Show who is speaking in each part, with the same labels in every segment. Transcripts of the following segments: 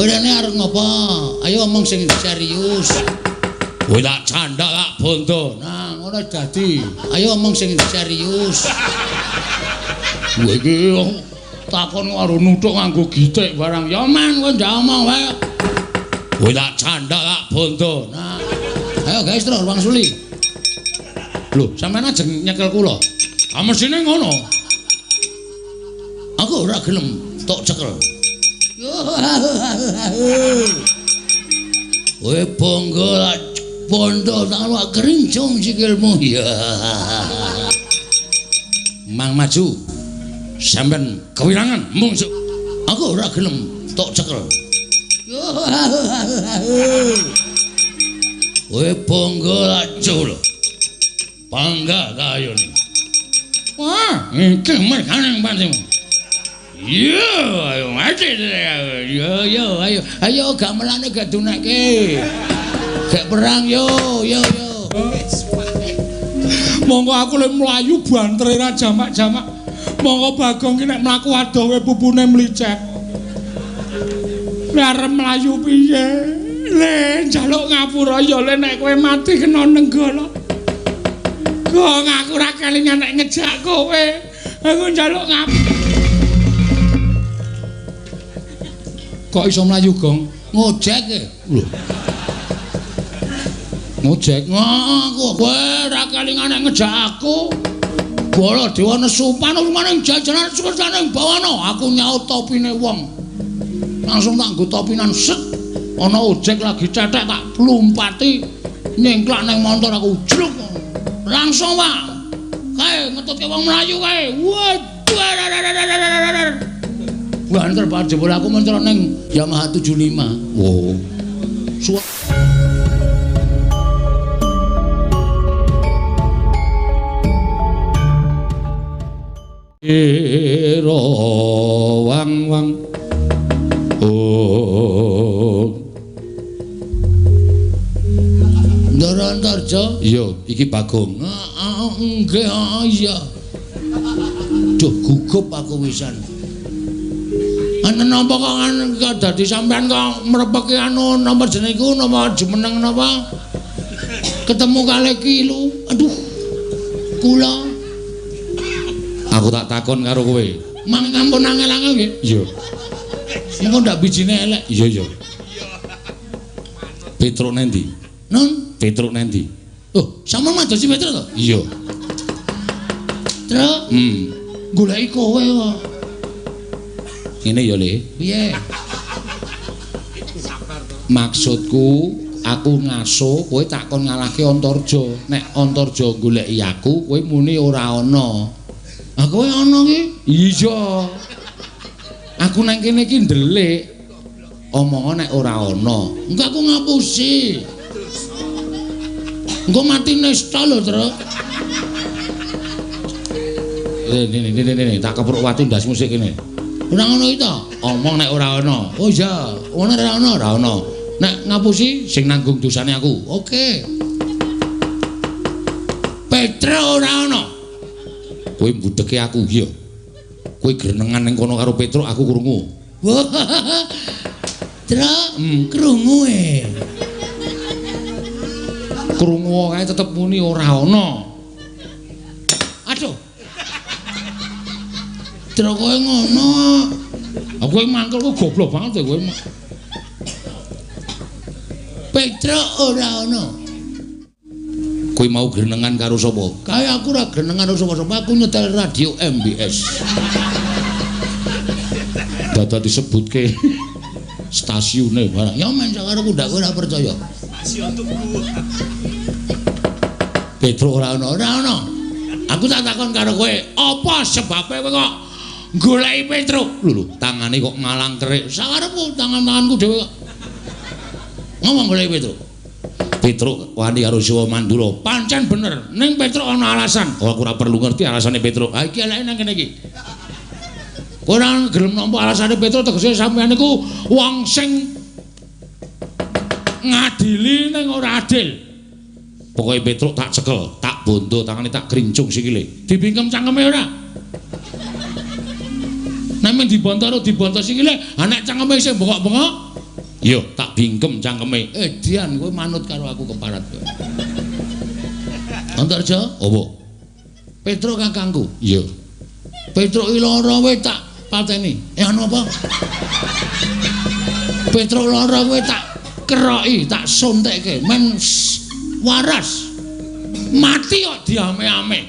Speaker 1: Kowe rene arep ngopo? Ayo omong sing serius. Kowe tak candhak tak bondo. Nah, ngono dadi. Ayo omong sing serius. Kowe iki takon karo nuthuk nganggo gitik barang. Ya men kowe ndak omong wae. Kowe tak candhak tak bondo. Nah, ayo guys terus Bang Suli. Lho, sampean ajeng nyekel kula. Ah mesine ngono. Aku ora gelem tok cekel. Kowe bonggo bondo tak kerincung sikilmu ya. Mang maju. Sampeyan kewirangan mungsuk. Aku ora gelem tok cekel. Kowe bonggo lajul. Pangga kayone. Wah, iki merkaneng pantimu. Yo, ayo mati. Yo, ayo gamelane gak dunake. Gak perang yo. Monggo aku le mlayu bantre ra jamak-jamak. Monggo Bagong ki nek mlaku adohe pupune mlicet. Nek arep mlayu piye? Le njaluk ngapura ya le nek kowe mati kena nenggala. Gong aku ora kelingan nek ngejak kowe. Aku njaluk ngapura. Kok iso mlayu, Gong? Ngojek e. Lho. Ngojek. Aku kowe ora kelingan nek ngejak aku. Bola dewa nesupan maning jajanan suksane bawana. Aku nyaut topine wong. Langsung tak nggo topinan set. Ana ojek lagi cetek tak plumpati nyengklak ning montor aku jluk. Langsung, Pak. Kae ngetutke wong mlayu kae. Waduh. Banter Pak jebul aku mentro ning Yamaha 75. Wow. Ero wang oh Ndarantarja iya iki Bagong nggih iya duh gugup aku wisan ana napa kok dadi sampean kok mrepeki anu nomor jenengku nomor jumeneng napa ketemu kalih kilu aduh kula aku tak takon karo kowe. Mang ampun angel-angel nggih? Iya. Engko ndak bijine elek. Iya. Petruk nendi? Non, Petruk nendi? Oh, sampeyan madosi Petruk to? Iya. Truk? Goleki kowe kok. Ngene ya, Le. Piye? Maksudku aku ngaso kowe tak kon ngalahke Antarja. Nek Antarja goleki aku, kowe muni ora ana. Aku ana ki? Iya. Aku nang kene iki ndelik. Omongan nek ora ana. Engko aku ngapusi. Engko mati nesta lho, Truk. Ini tak kepruk watu ndas musik kene. Ora ngono iki to. Omong nek ora ana. Oh iya, ono ora ana. Nek ngapusi sing nanggung dosane aku. Oke. Petra ora ana. Kowe mbudheke aku iya. Kowe grenengan ning kono karo Petruk aku krungu. Truk, krungu e. Krungu kae tetep muni ora ana. Aduh. Truk kowe ngono. Aku mangkel kok goblok banget kowe. Petruk ora ana. Kowe mau grenengan karo sapa? Kae aku ora grenengan karo sapa-sapa, aku nyetel radio MBS. Dadi disebutke stasiune barang. Ya men sakarepku ndak ora percaya. Stasiun tuku. Petruk ora ana. Aku tak takon karo kowe, apa sebabe kowe kok goleki Petruk? Lho, tangane kok malang kerik. Sakarepku tangan-tanganku dhewe kok. Ngomong goleki Petruk. Petruk wani karo Siwa Mandura. Pancen bener, ning Petruk ana alasan. Oh, aku ora perlu ngerti alasane Petruk. Ha iki eleke nang kene iki. Kowe ora gelem nampa alasane Petruk tegese sampeyan niku wong sing ngadili ning ora adil. Pokoke Petruk tak cekel, tak bondo tangane tak grincung sikile. Dibingkem cangkeme ora? Nek men dibontor sikile, ha nek cangkeme isih bengok-bengok Yo tak bingkem cangkeme. Dian kowe manut karo aku keparat kowe. Antarja, apa? Petruk kakangku. Iya. Petruk iki lara kowe tak pateni. Anu apa? Petruk lara kowe tak keroki, tak suntekke. Men waras. Mati kok diame-ame.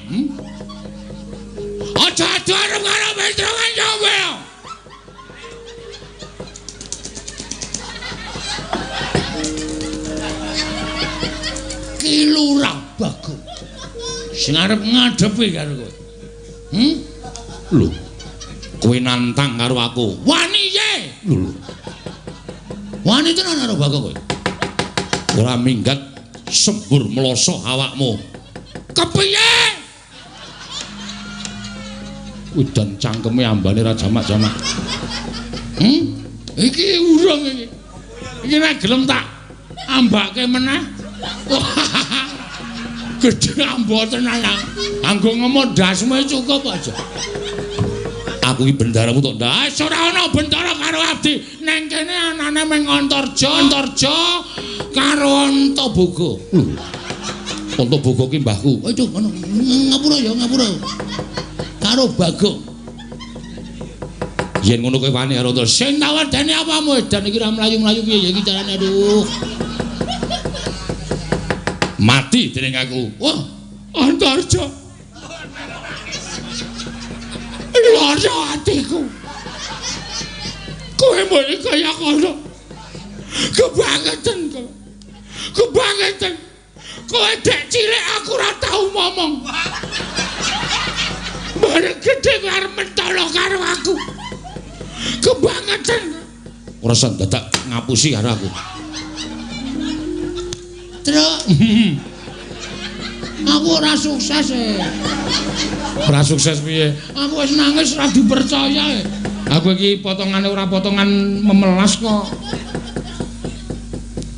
Speaker 1: Aja arep karo Petruk kan kowe. Ki Lurah Bagong. Sing arep ngadepi karo kowe. Lho. Kowe nantang karo aku. Wani ye. Lho. Wani tenan karo Bagong kowe. Ora minggat sembur meloso awakmu. Kepiye? Udan cangkeme ambane ra jamak-jamak. Iki urung iki. Iki nek gelem tak ambake meneh. Gedhe ambo tenan. Anggo ngomong dasmu cukup aja. Aku iki bendaramu tok ndas. Ora ana bendara karo abdi. Neng kene anane meng Antarja karo Antaboga. Antaboga ki mbahku. Aduh ngono. Ngapura ya ngapura. Karo Bagong. Yen ngono kowe wani karo Antarja. Sing tawadane apamu edan iki ra mlayu-mlayu piye ya iki carane aduh. Mati dening aku. Wah, Antarja. Lara atiku. Kowe muni kaya kono. Kebangetan kowe. Kebangetan. Kowe dek cilik aku ora tau ngomong. Bareng gedhe kowe arep mentolo karo aku. Kebangetan. Ora usah dadak ngapusi karo aku. Truk. Aku ora sukses e. Ora sukses piye? Aku wis nangis ora dipercaya e. Aku iki potongane ora potongan memelas kok.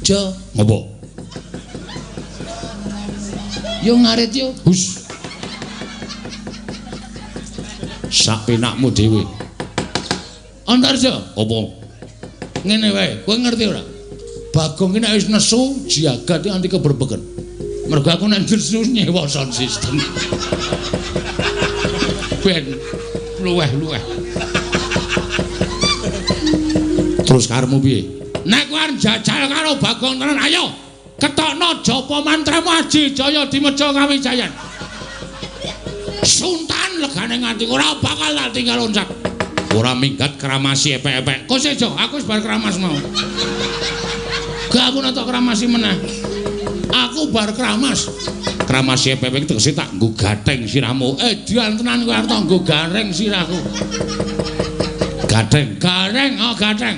Speaker 1: Jo, ngopo? Yo ngarit yo. Hus. Sak penakmu dhewe. Antarja, opo? Ngene wae, kowe ngerti ora? Bagong iki nek wis nesu jagat iki anti keberbeken. Mergo aku nek nesu nyewa sound system. Ben luweh-luweh. Terus karemu piye? Nek kowe arep jajal karo Bagong tenan, ayo ketokno japa mantramu Aji Jaya Dimeja Kawijayan. Sultan legane nganti ora bakal tak tinggal loncat. Ora minggat kramasi epek-epek. Kok sejo, aku wis bar kramas mau. Gak aku nonton kramasi meneh. Aku bar kramas. Kramasi epek-epek tegese tak nggo gatheng sirahmu. Dian tenan kowe arep nggo gareng sirahku. Gatheng, gatheng.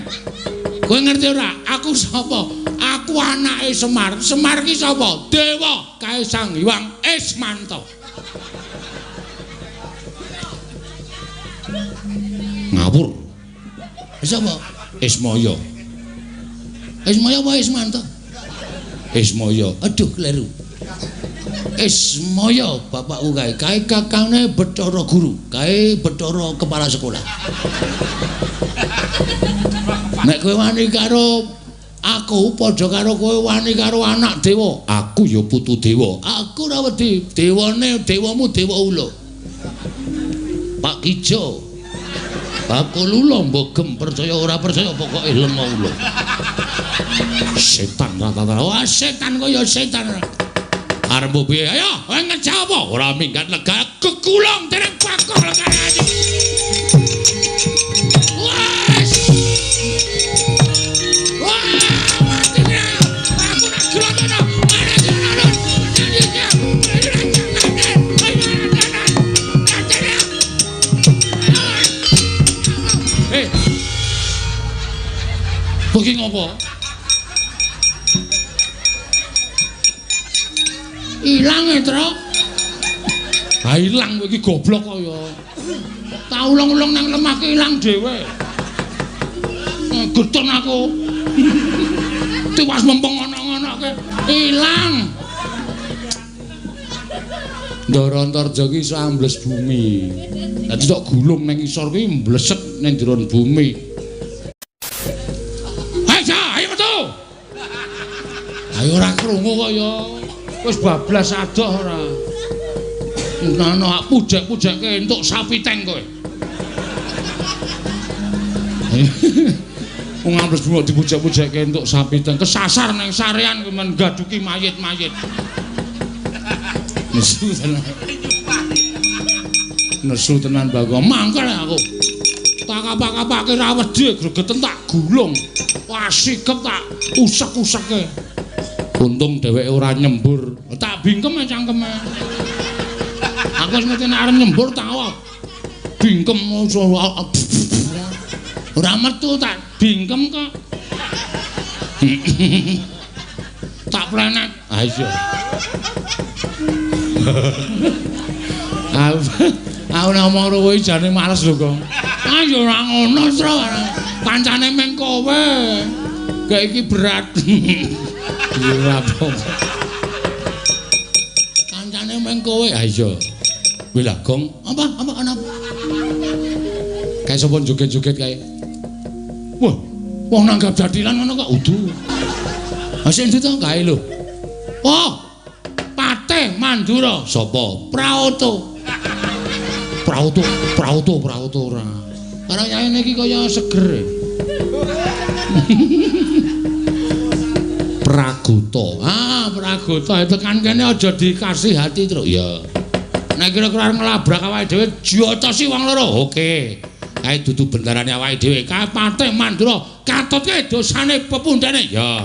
Speaker 1: Kowe ngerti ora? Aku sapa? Aku anake Semar. Semar ki sapa? Dewa Kaisang Hyang Ismanta. Ngawur. Sapa? Ismaya. Ismaya apa Ismanta? Ismaya. Aduh kleru. Ismaya bapakku kae. Kae kakangne Bathara Guru. Kae Bathara kepala sekolah. Nek kowe wani karo aku padha karo kowe wani karo anak dewa. Aku ya putu dewa. Aku ora wedi. Dewane dewamu dewa ula. Pak Kijo. Aku lula mbogem percaya ora percaya pokoke lemah ula. Setan rata-rata. Wah setan kaya setan. Arep piye? Ayo, kowe ngejak apa? Ora minggat lega kekulong dereng bakul karo ati. Wes. Wah, mati ya. Aku nak gelono. Iki ngopo? Ilang e, Truk. Ha ilang kowe iki goblok kaya. Tak ulung-ulung nang lemah ki ilang dhewe. Getun aku. Tiwas mempeng ana-ana ke ilang. Ndara Antarja ki iso ambles bumi. Dadi tok gulung ning isor kuwi mbleset ning jeron bumi. Ayo ora krungu kok ya. Wis bablas adoh ora. Ngono pujek-pujekke entuk sapi teng kowe. Wong ambles bungok dipujek-pujekke entuk sapi teng kesasar nang sarean men gaduki mayit-mayit. Nesu tenan. Nesu tenan Bagong. Mangkel aku. Tak kapak-kapake ra wedi gregeten tak gulung. Wah sikep tak usek-useke. Untung dheweke ora nyembur. Tak bingkem cangkeme. Aku wis ngerti nek arep nyembur tak bingkem ora metu tak bingkem kok. Tak plenet. Ha iya. Aku ngomong karo kowe jane males lho, Kong. Ah ya ora ngono, Tru. Kancane meng kowe. Kayak iki berat. Iya apa. Kancane meng kowe. Ha iya. Kuwi lah, Gong. Apa kenapa? Kayak sapa joget-joget kae. Wah, wong nanggap jadilan ngono kok udu. Ha sing ndi to kae lho. Oh. Patih Mandura. Sapa? Praoto. Praoto ora. Karo yaene iki kaya seger. Pragoto. Ah, Pragoto tekan kene aja dikasih hati, Truk. Ya. Nek kira-kira ngelabrak awake dhewe jotosi wong loro. Oke. Kae dudu bendarane awake dhewe. Kae Patih Mandura katutke dosane pepundhane. Ya.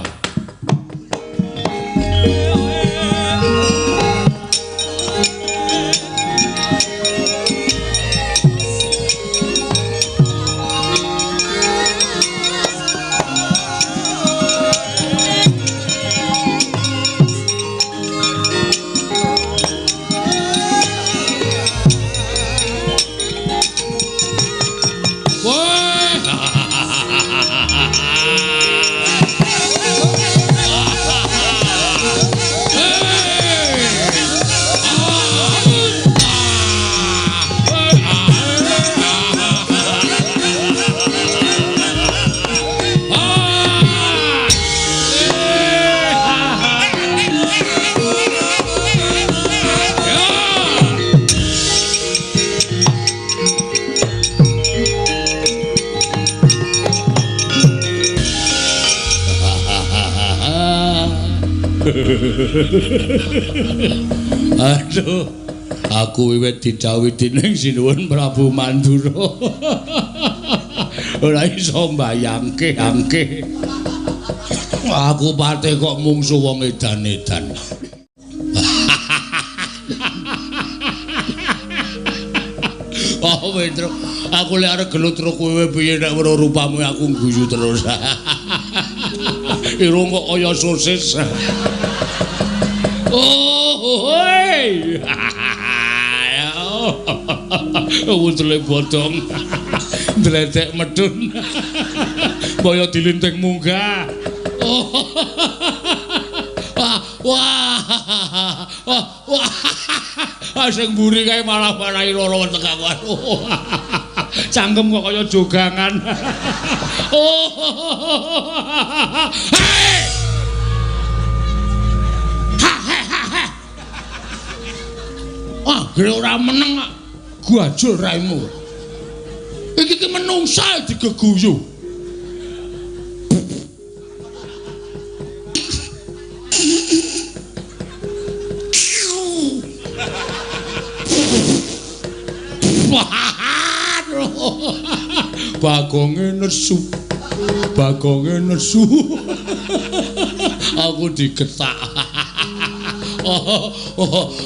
Speaker 1: Aduh, aku wiwit didhawuhi dening Sinuwun Prabu Mandura. Ora iso mbayangke angke. Aku patih kok mungsu wong edan-edan. Oh, Petro, aku lek arep gelut karo kowe piye nek weruh rupamu aku guyu terus. Irung kok kaya sosis. Oh, hei. Wutule bodong. Ndledek medun. Kaya dilinting munggah. Oh. Wah. Sing mburi kae malah marahi lara weteng aku. Cangkem kok kaya jogangan. Oh. Hei! Ah, gere ora meneng kok. Guajul raimu. Iki ki menungsa digeguyu. Bagonge nesu. Aku digetak.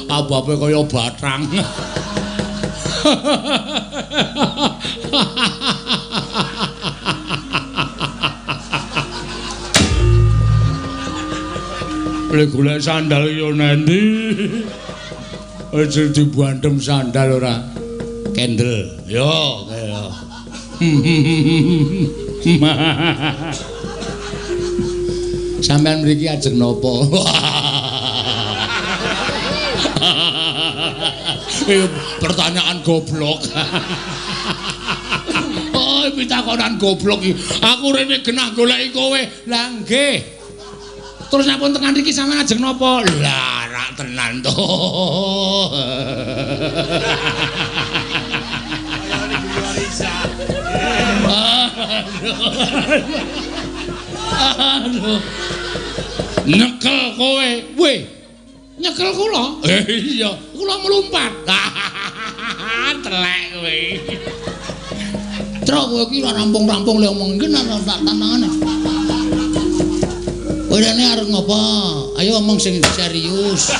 Speaker 1: Abape kaya bathang. Lek golek sandal yo nendi. Aja dibuantem sandal ora. Kendel. Yo, kaya. Sampeyan mriki ajeng napa? Pertanyaan goblok. Oh, pitakonan goblok iki. Aku rene genah goleki kowe. Lah nggih. Terus napun tekan iki sampean ajeng napa? Lah, rak tenan to. Aduh. Nyekel kowe. Weh. Nyekel kula? Iya, kula melumpat. Telek kowe. Truk kowe iki ora rampung-rampung le omong iki tak tantangane. Kowe rene arep ngopo? Ayo omong sing serius.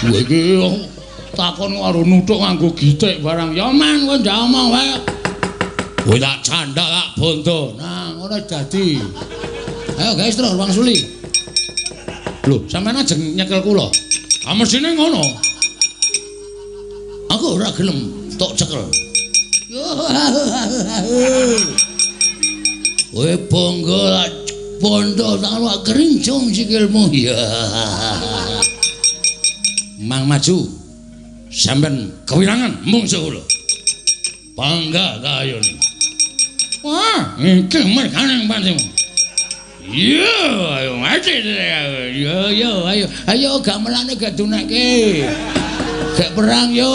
Speaker 1: Kowe iki takon karo nuthuk nganggo gitik barang. Ya man kowe ndak omong wae. Kowe tak candak tak bondo. Nah, ngono dadi. Ayo guys, terus Bang Suli. Lho, sampean ajeng nyekel kula. Ah mesine ngono. Aku ora gelem tok cekel. Kowe bangga bondo tak kerincung sikilmu ya. Mang maju. Sampean kewirangan mungsuh kula. Bangga ta ayo ni. Wah, iki merkane pancen. Yo, ayo mati yo, ayo gamelane gak dunake. Gak perang yo.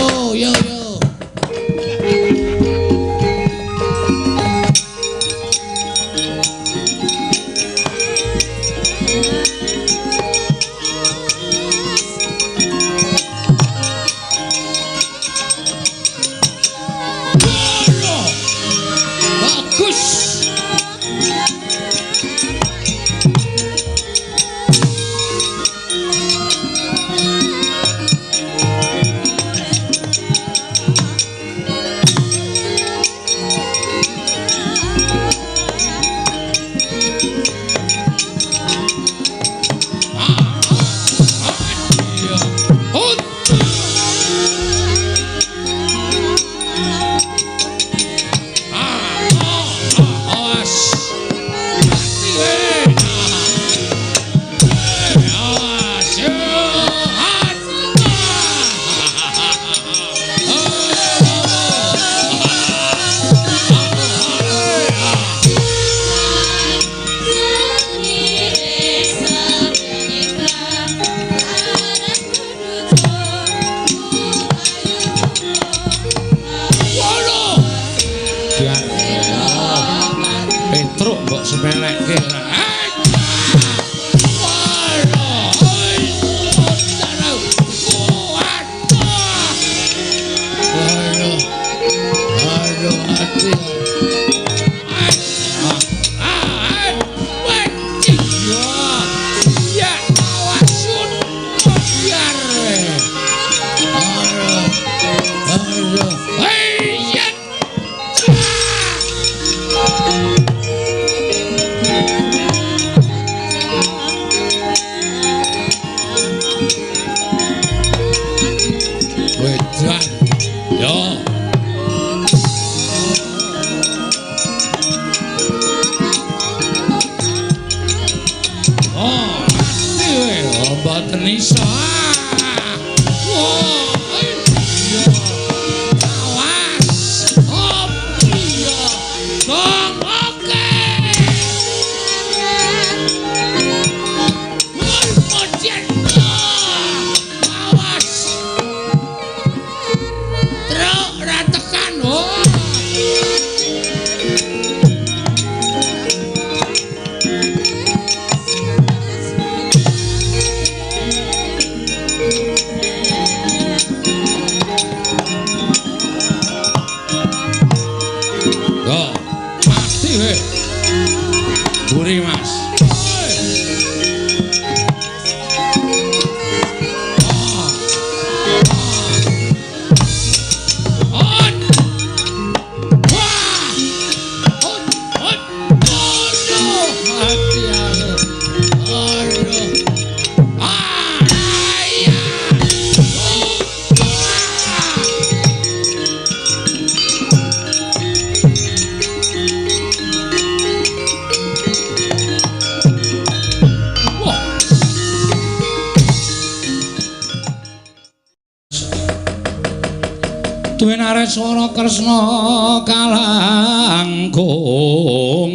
Speaker 2: Swara Kresna kalangkung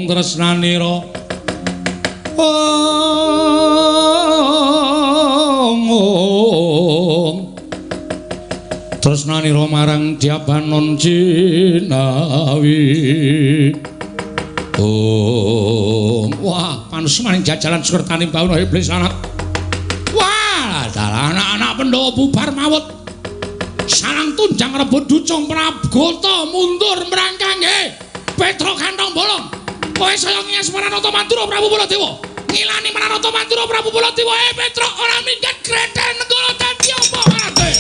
Speaker 2: tresnanira Tresnanira marang Diabanon Cinawi. Wah, panes maning jajalan Sukertani Bawana iblis anak. Wah, dalah anak-anak Pandhawa bubar mawut. Sarang tunjang rebut ducung Prabgata mundur merangkange Petra Kantong Bolong. Kowe saya ngiyas Maranata Mantura Prabu Baladewa. Ngilani Maranata Mantura Prabu Baladewa. Petra ora minggat Grethen Nenggala dadi apa ate.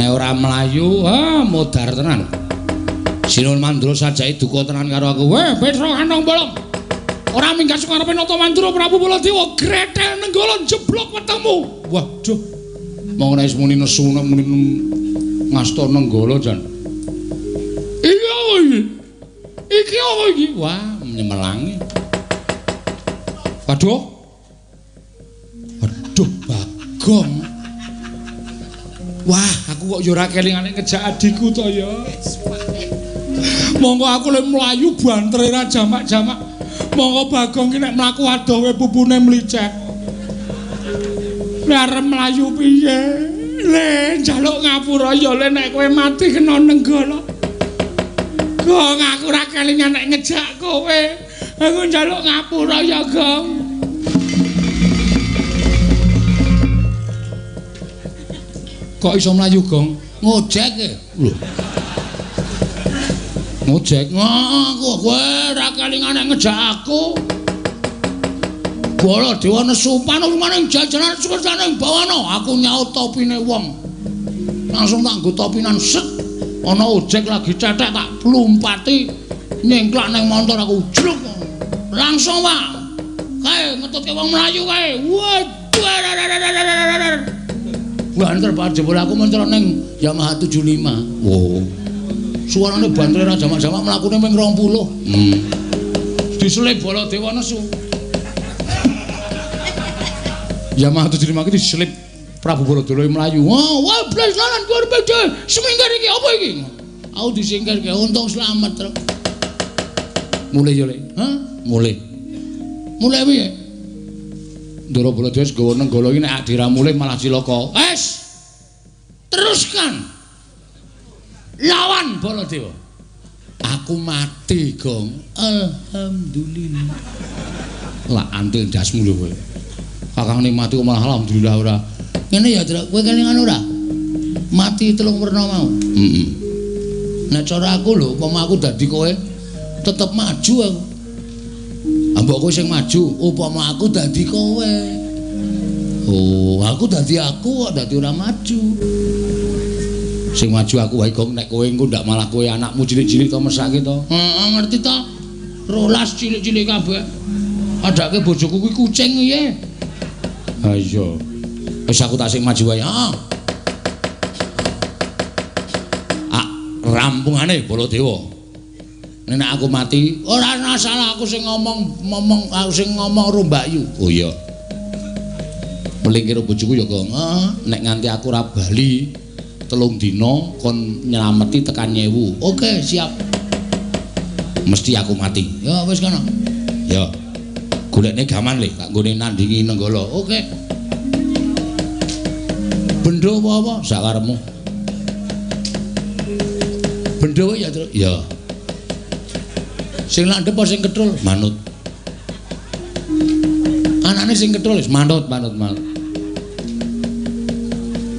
Speaker 2: Ora mlayu, modar tenan. Sinul Mandura sajake duka tenan karo aku. Weh, Petra Kantong Bolong. Ora minggat sukarepe Nata Mantura Prabu Baladewa, Grethen Nenggala jeblok wetengmu. Waduh. Mong nek muni nesu muni ngasta Nenggala jan. Iki apa iki? Iki apa iki? Wah, nyemelangi. Waduh. Waduh, Bagong. Wah, aku kok yo ora kelingane ngejak adikku to ya. Monggo aku le mlayu bantere ra jamak-jamak. Monggo Bagong ki nek mlaku adohe pupune mlicek. Nek arep mlayu piye? Le njaluk ngapura ya le nek kowe mati kena Nenggala. Gong aku ora kelingan nek ngejak kowe. Aku njaluk ngapura ya, Gong. Kok iso mlayu, Gong? Ngojek e. Lho. Ngojek. Kok kowe ora kelingan ngejak aku. Baladewa nesu panung maning jajanan Sukertani Bawana. Aku nyaut topine wong. Langsung tak nggo topinan set. Ana ojek lagi cetek tak plumpati nyengklak ning montor aku jruk. Langsung, Pak. Kae ngetutke wong mlayu kae. Waduh. Banter Pak jebul aku mencer ning Yamaha 75. Wo. Suarane banter ra jamak-jamak mlakune ping 20. Diselip Baladewa nesu. Yamaha 75 iki diselip Prabu Baladewa mlayu. Wah, blas lalan luar biasa. Seminggar iki apa iki? Aku disingkirke untung selamat, Truk. Mulai yo, Le. Hah? Mulai. Mulai piye? Ndara Baladewa segawa Nenggala iki nek diramule malah cilaka. Teruskan. Lawan Baladewa. Aku mati, Gong. Alhamdulillah. Lah antil dasmu lho kowe. Kakang mati kok malah alhamdulillah ora. Ngene ya, Truk. Kowe kelingan ora? Mati telung werna mau. Nek cara aku lho, upama aku dadi kowe tetep maju aku. Ambok kowe sing maju, upama aku dadi kowe. Oh, aku dadi aku kok dadi ora maju. Sing maju aku wae, Gong, nek kowe engko ndak malah kowe anakmu cilik-cilik to mesake to. Heeh, ngerti to? 12 cilik-cilik kabeh. Adake bojoku kuwi kucing piye? Ha iya. Wis aku tak sing maju wae. Heeh. Rampungane Baladewa. Nek aku mati, ora ana salah aku sing ngomong aku sing ngomong Rombakyu. Oh iya. Melingkir bojoku ya, Gong. Nek nganti aku ora bali 3 dina kon nylameti tekan Nyewu. Oke, siap. Mesti aku mati. Ya wis kono. Ya. Golekne gaman le, tak nggone nandingi Nenggala. Oke. Bendho apa-apa sak karepmu. Bendho ya, Truk. Ya. Sing landhep apa sing kethul? Manut. Anane sing kethul wis manut.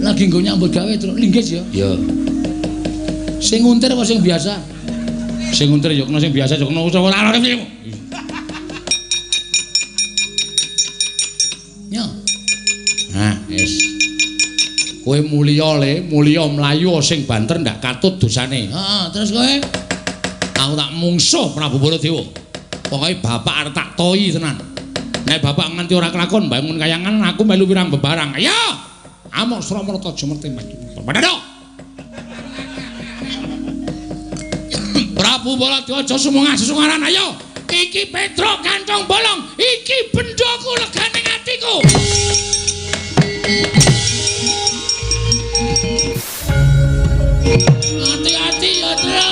Speaker 2: Lagi nggo nyambut gawe, Truk. Linggis ya? Ya. Sing nguntir apa sing biasa? Sing nguntir ya kena sing biasa, ya kena ora lara piye. Ya. Nah, wis. Kowe mulya le, mulya mlayu sing banter ndak katut dosane. Heeh, terus kowe aku tak mungsuh Prabu Baladewa.
Speaker 1: Pokoke bapak arep tak toyi tenan. Nek bapak nganti ora kelakon bangun kayangan aku melu pirang bebarang. Ayo. Amok Suramarta jemerte maju. Padha. Prabu Baladewa sumungah sesunggaran ayo. Iki Petro Kantong Bolong, iki bendoku leganing atiku. Hati-hati ya, Tro.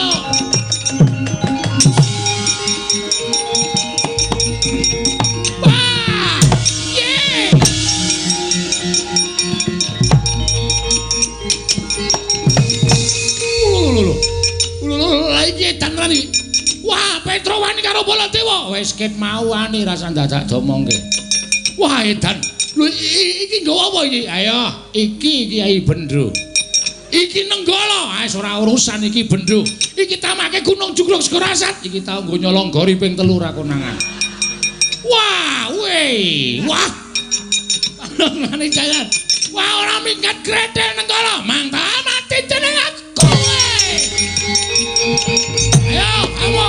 Speaker 1: Wah! Ye! Iki tanrani. Wah, Petro wani karo Baladewa. Wis ket mau wani rasa dadak domongke. Wah, edan. Lho iki nggawa apa iki? Ayo, iki Kiai Bendro. Iki Nenggala, wis ora urusan iki Bendro. Iki tamake Gunung Jugruk Segarasat. Iki tau nggo nyolong gori ping 3 ra konangan. Wah, weh. Wah. Ngene jalan. Wah, ora minggat gredhe Nenggala. Mangta mati jeneng aku. Ayo, ayo.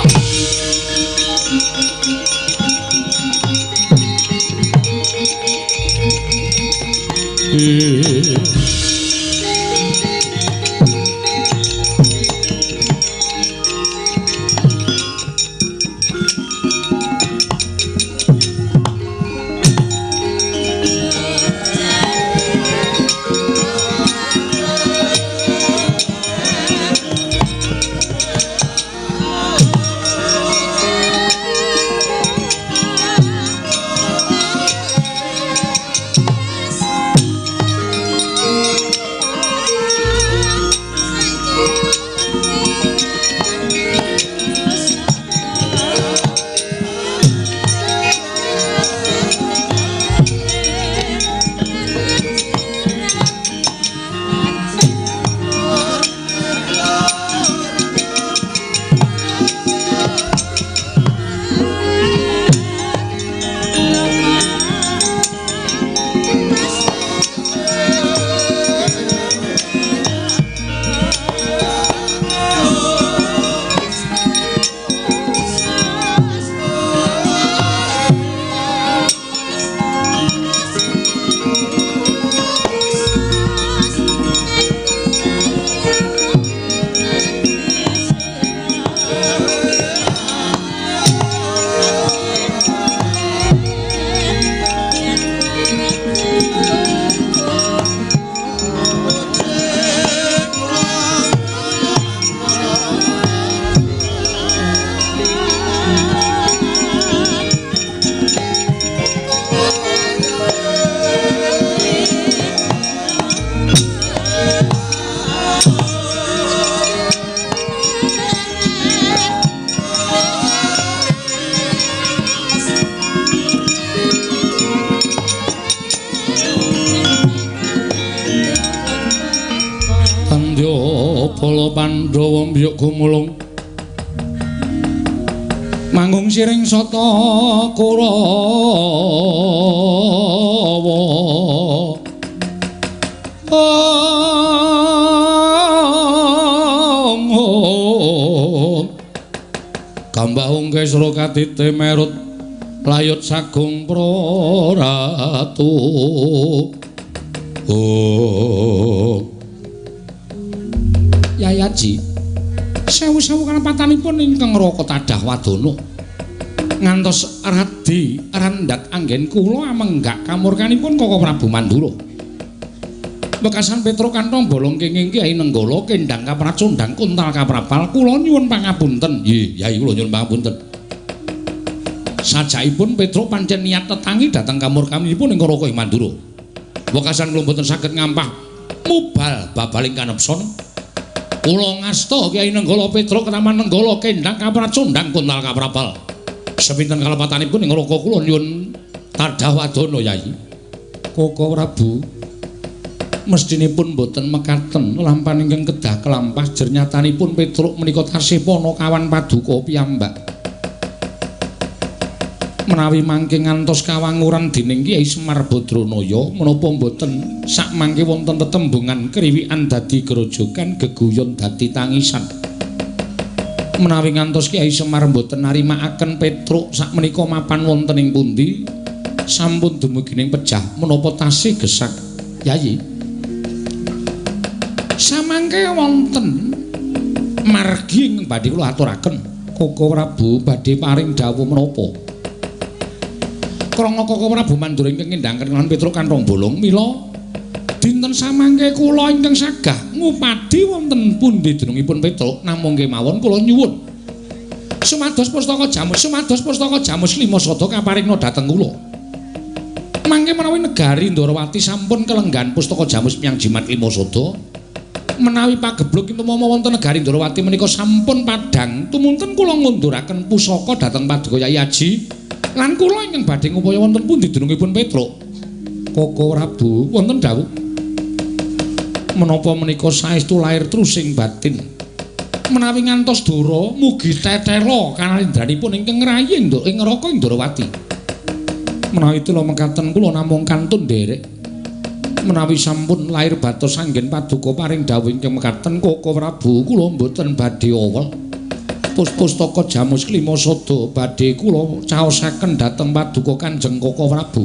Speaker 1: Pandhawa mbiyuk gumulung manggung siring sata Kurawa Gambah ungke sura katite merut layut sagung praratu Yayaji sewu-sewu kalepatanipun ingkang Raka Tadah Wadana ngantos radi randhat anggen kula amenggak kamurkanipun Koko Prabu Mandura Bekasan Petro Kantong Bolong kenging Kyai Nenggala kendhang kapracundhang kuntal kaprapal kula nyuwun pangapunten. Nggih, Yai kula nyuwun pangapunten. Sajakipun Petro pancen niat tetangi dhateng kamurkanipun ing Raka Mandura. Bekasan kula mboten saged ngampah mubal babaling kanepson. Kula ngasta Kyai Nenggala Petro Ketaman Nenggala kendhang kapracundhang kuntal kaprapal. Sepinten kalepatanipun ing Raka kula nyuwun Tadah Wadana Yai. Koko Prabu mestinipun boten mekaten lampahan ingkang kedah kelampah jernyatanipun Petruk menika tasih pana kawan paduka piyambak. Menawi mangke ngantos kawanguran dening Kyai Semar Badranaya menapa boten sak mangke wonten tetembungan kriwikan dadi grojogan geguyon dadi tangisan.
Speaker 2: Menawi ngantos Kyai Semar mboten narimakaken Petruk sakmenika mapan wonten ing pundi? Sampun dumugining pejah menapa tasih gesak Yayi? Samangke wonten margi ing badhe kula aturaken Koko Prabu badhe paring dawuh menapa? Krana Koko Prabu Mandura ingkang ngendhangaken kaliyan Petruk kanthong bolong mila dinten samangke kula ingkang sagah ngupadi wonten pundi denungipun Petruk namung kemawon kula nyuwun sumados pustaka jamus lima sada kaparingna dhateng kula mangke menawi negari Ndarawati sampun kelenggan pustaka jamus miyang jimat lima sada menawi pagebluk intumama wonten negari Ndarawati menika sampun padhang tumunten kula ngunduraken pusaka dhateng Paduka Kyai Aji lan kula ingkang badhe ngupaya wonten pundi denungipun Petruk Koko Prabu wonten dawuh menapa menika saestu lair trusing batin menawi ngantos Dara mugi tetela kanalindranipun ingkang ngrayi ing neraka Ndarawati menawi tela mekaten kula namung kantun nderek menawi sampun lair batos anggen Paduka paring dawuh ingkang mekaten Koko Prabu kula mboten badhe awel pustaka jamus klima sada badhe kula caosaken dhateng Paduka Kanjeng Koko Prabu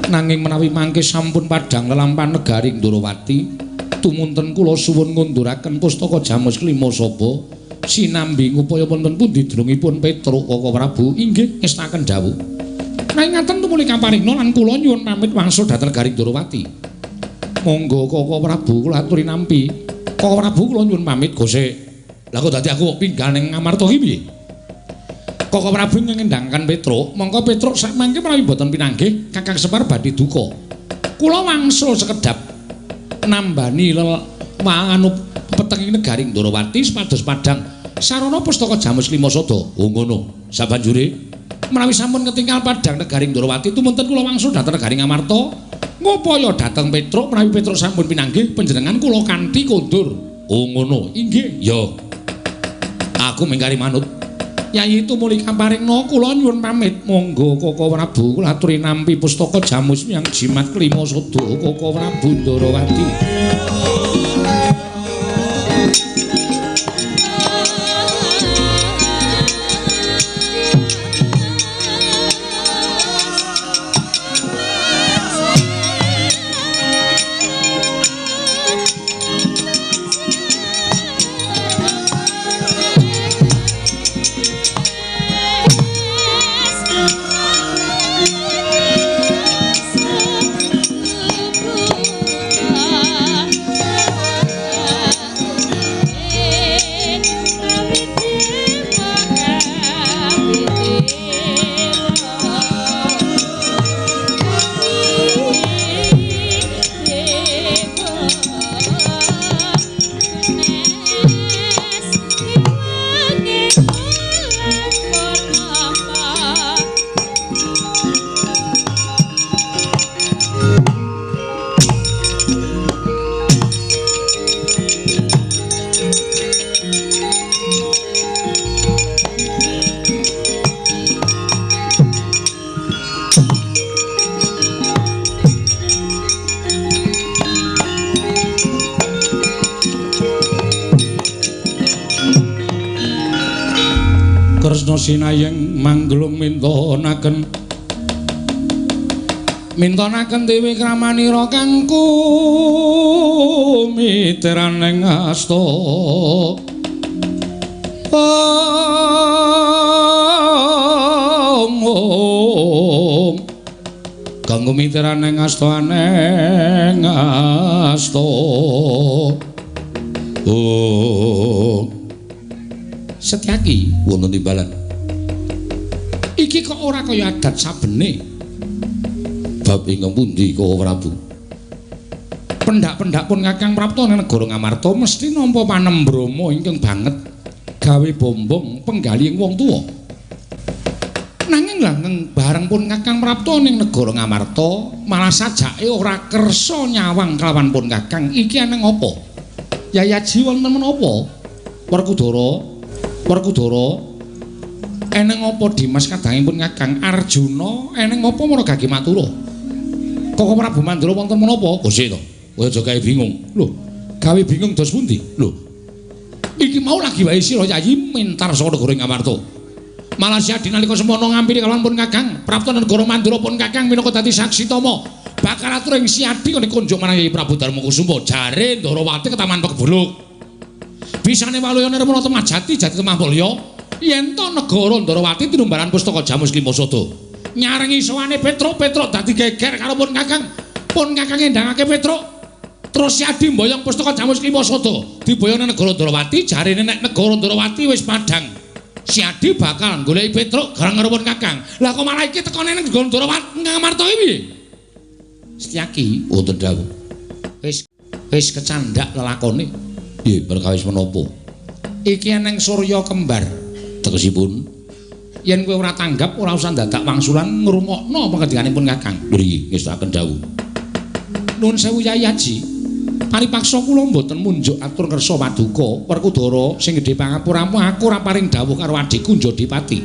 Speaker 2: nanging menawi mangke sampun padhang lelampahan negari Ndarawati tumunten kula suwun ngunduraken pustaka jamus klima saba sinambi ngupaya wonten pundi denungipun Petruk Koko Prabu inggih ngestaken dawuh nanging ngaten tumuli kaparingna lan kula nyuwun pamit wangsul dhateng negari Ndarawati monggo Koko Prabu kula aturi nampi Koko Prabu kula nyuwun pamit Gose lha kok dadi aku pinggal ning Ngamarta iki piye Koko Prabu ngendhangaken Petruk, mongko Petruk sakmangke menawi boten pinanggih Kakang Semar badhe duka. Kula wangsul sekedhap nambani anu petenging negari Ndarawati sepados padhang sarana pustaka jamus lima sada. Oh ngono. Sabanjure menawi sampun ketinggal padhang negari Ndarawati tumunten kula wangsul dhateng negari Ngamarta ngupaya dhateng Petruk menawi Petruk sampun pinanggih panjenengan kula kanthi kondur. Oh ngono. Inggih. Ya. Aku mengkari manut. Yayi tumuli kaparingna kula nyuwun pamit monggo Koko Prabu kula aturi nampi pustaka jamus miyang jimat klima sada Koko Prabu Ndarawati. Kresna sinayeng manglung mintonaken dewi kramanira kang kumiteraning asta kang kumiteraning asta aneng asta Setyaki wonten timbalan. Iki kok ora kaya adat sabene. Bab ingkang pundi Koko Prabu? Pendak-pendak pun Kakang Prapta ing negara Ngamarta mesti nampa panembrama ingkang banget gawe bombong penggali ing wong tuwa. Nanging langgeng bareng pun Kakang Prapta ning negara Ngamarta malah sajake ora kersa nyawang kelawan pun Kakang. Iki aneng apa? Yayaji wonten menapa? Werkudara eneng apa Dimas kadangipun Kakang Arjuna eneng apa maragage matura Koko Prabu Mandura wonten menapa Gose to kowe aja gawe bingung lho gawe bingung dos pundi lho
Speaker 1: Iki mau lagi wae sira Yayi mentar saka negara Ngamarta. Malah Siadi nalika semono ngampiri kalawan pun Kakang prapta negara Mandura pun Kakang minangka dadi saksi tama bakal atur ing Siadi kene kunjuk marang Yayi Prabu Darmakusuma jare Ndarawati ke Taman Pekebuluk. Bisane waluyane Remana Temajati jati Temahpolya yen to negara Ndarawati tinumbaran pustaka Jamus Klimasada. Nyarengi sowane Petruk dadi geger karo pun Kakang. Pun Kakang endangake Petruk terus Siadi mboyong pustaka Jamus Klimasada diboyongne negara Ndarawati jarene nek negara Ndarawati wis padhang Siadi bakal goleki Petruk garang karo pun Kakang. Lah kok malah iki tekone ning negara Ndarawati Ngamarta iki piye? Setyaki wonten dawuh. Wis kecandak lelakone. Nggih, perkawis menapa? Iki eneng Surya kembar. Tegesipun yen kowe ora tanggap ora usah dadak wangsulan ngrungokno pangendikanipun Kakang. Nggih, ngestakaken dawuh. Nuwun sewu Yayi Haji. Paripaksa kula mboten munjuk atur kersa paduka Werkudara sing gedhe pangapuramu aku ora paring dawuh karo adikku Njodipati.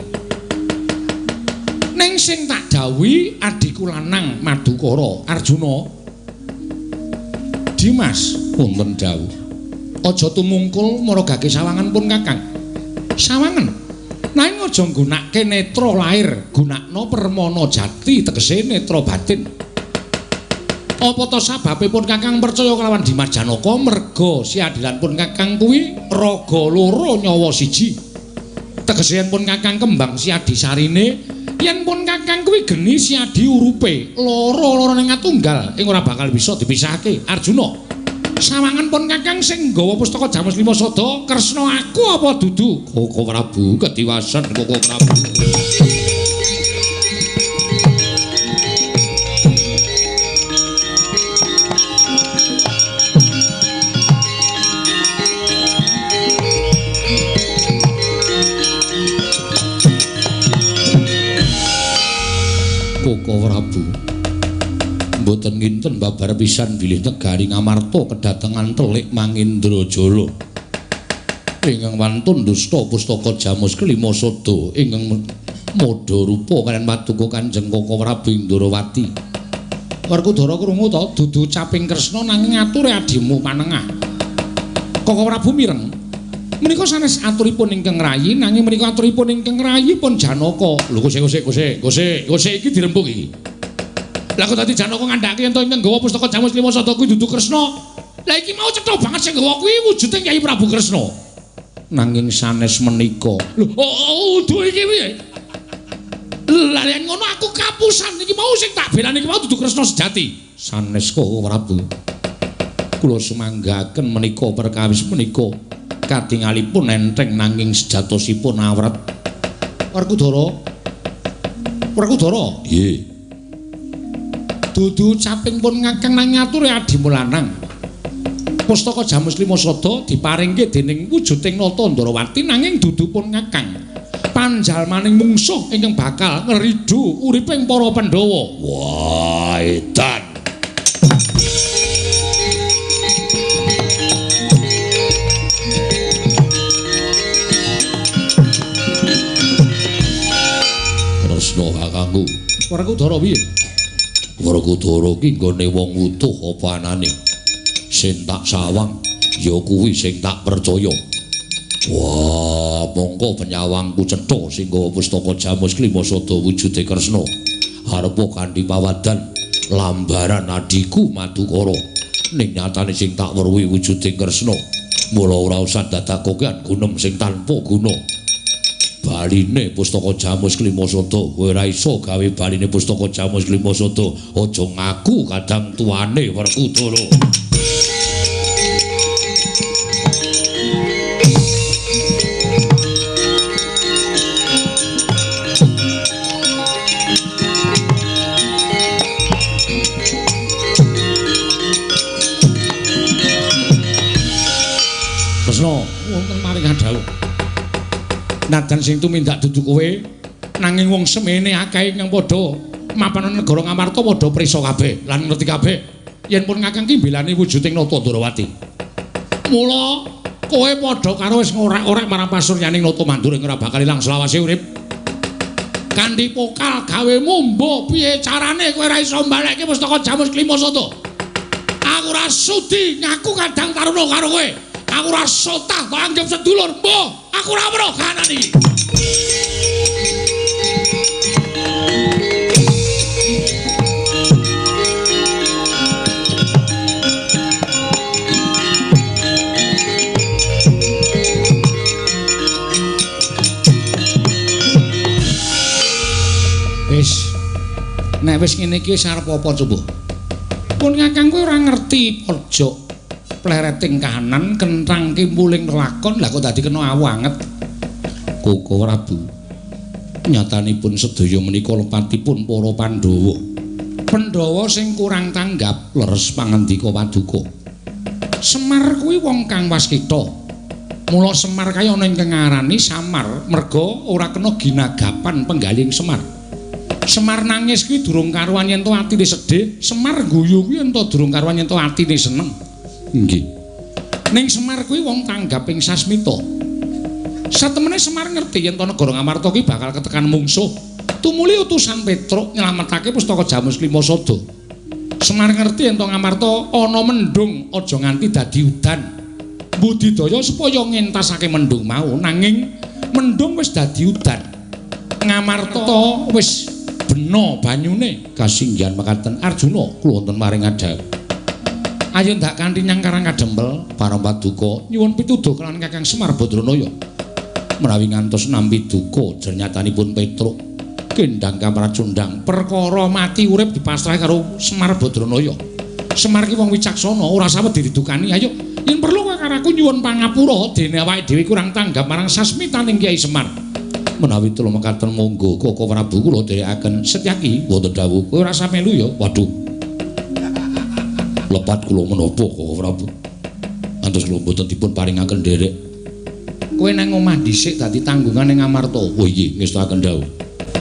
Speaker 1: Ning sing tak dawuhi adikku lanang Madukara Arjuna. Dimas wonten dawuh. Aja tumungkul maragake sawangan pun Kakang. Sawangan. Nanging aja nggunakake netra lair, gunakna permana jati tegese netra batin. Apa to sababipun Kakang percaya kelawan Dimas Janaka merga siadilan pun Kakang kuwi raga loro nyawa siji. Tegese yen pun Kakang kembang siadi sarine, yen pun Kakang kuwi geni siadi urupe, loro-lorone ngatunggal ing ora bakal bisa dipisahake. Arjuna, sawangan pun Kakang sing nggawa pustaka Jamus Klimasada Kresna aku apa dudu? Koko Prabu kediwasan Koko Prabu. Koko Prabu mboten nginten babar pisan bilih negari Ngamarta kedatengan telik Mangindrajala ingkang wantun dusta pustaka Jamus Klimasada ingkang modha rupa kaliyan paduka Kanjeng Koko Prabu Ndarawati. Werkudara krungu to dudu caping Kresna nanging ature adimu panengah. Koko Prabu mireng menika sanes aturipun ingkang rayi nanging menika aturipun ingkang rayi pun Janaka. Lho gose iki dirembuk iki. Lah kok dadi Janaka ngandhake ento ingkang nggawa pustaka Jamus Klimasada kuwi dudu Kresna. Lah iki mau cetha banget sing nggawa kuwi wujude Kyai Prabu Kresna. Nanging sanes menika. Lho duh iki piye? Lah yen ngono aku kapusan iki mau sing tak belani iki mau dudu Kresna sejati. Sanes kok Prabu. Kula sumanggaken menika perkawis menika katingalipun enteng nanging sejatosipun awrat. Werkudara. Nggih. Dudu caping pun Kakang nanging ature adimu lanang. Pustaka Jamus Klimasada diparingke dening wujuding Nata Ndarawati nanging dudu pun Kakang. Panjalmaning mungsuh ingkang bakal ngridu uriping para Pandhawa. Wah, edan. Kakangku. Werkudara piye? Werkudara ki nggone wong utuh apa anane? Sing tak sawang ya kuwi sing tak percaya. Wah, mongko penyawangku cetha sing nggawa pustaka Jamus Klimasada wujude Kresna. Arepa kanthi pawadan lambaran adiku Madukara. Ning nyatane sing tak weruhi wujude Kresna. Mula ora usah dadakokean gunem sing tanpa guna. Baline pustaka Jamus Klimasada kowe ora iso gawe baline pustaka Jamus Klimasada aja ngaku kadang tuane Werkudara. Kresna wonten maring dawuh nadan sing tumindak dudu kowe nanging wong semene akeh ingkang padha mapan negara Ngamarta padha prisa kabeh lan ngerti kabeh yen pun Kakang ki mbelani wujuding Nata Ndarawati. Mula kowe padha karo wis ngorek-orek marang pasuryaning Nata Mandura ing ora bakal ilang selawase urip. Kanthi pokal gawemu mbok piye carane kowe ora iso mbalekke pustaka Jamus Klimasada. Aku ora sudi ngaku kadang taruna karo kowe. Aku ora sotah kok anggap sedulur. Mbah, aku ora weruh kahanan iki. Nek wis ngene iki wis arep apa coba? Pun Kakang kowe ora ngerti pojok plereting kanan kentrang kimpuling lakon lah kok dadi kena awanget. Koko Prabu. Nyatanipun sedaya menika lepatipun para Pandhawa. Pandhawa sing kurang tanggap leres pangandika Paduka. Semar kuwi wong kang waskita. Mula Semar kaya ana ingkang ngarani samar merga ora kena ginagapan penggaling Semar. Semar nangis kuwi durung karuan yen to atine sedih, Semar guyu kuwi yen to durung karuan yen to atine seneng. Nggih. Ning Semar kuwi wong tanggaping sasmita. Satemene Semar ngerti yen to negara Ngamarta kuwi bakal ketekan mungsuh. Tumuli utusan Petruk nyelametake pustaka Jamus Lima Sada. Semar ngerti yen to Ngamarta ana mendung aja nganti dadi udan. Budidaya supaya ngentasake mendung mau nanging mendung wis dadi udan. Ngamarta wis bena banyune kasinggihan mekaten Arjuna kula wonten maring adhawuh. Ayo ndak kanthi nyang Karang Kadempel para Paduka nyuwun pituduh kelawan Kakang Semar Badranaya. Menawi ngantos nampi duka jernyatanipun Petruk kendang Kamracundang perkara mati urip dipasrahe karo Semar Badranaya. Semar ki wong wicaksana ora sawedi didukani. Ayo yen perlu karo aku nyuwun pangapura dene awake dhewe kurang tanggap marang sasmitaning Kyai Semar. Menawi telu mekaten monggo Koko Prabu kula dherekaken Setyaki wonten dawuh kowe ora melu ya. Waduh. Lepat kula menapa Koko Prabu. Antos kula mboten dipun paringaken nderek. Kowe nang omah dhisik dadi tanggungan ning Ngamarta. Oh iya ngestakaken dawuh.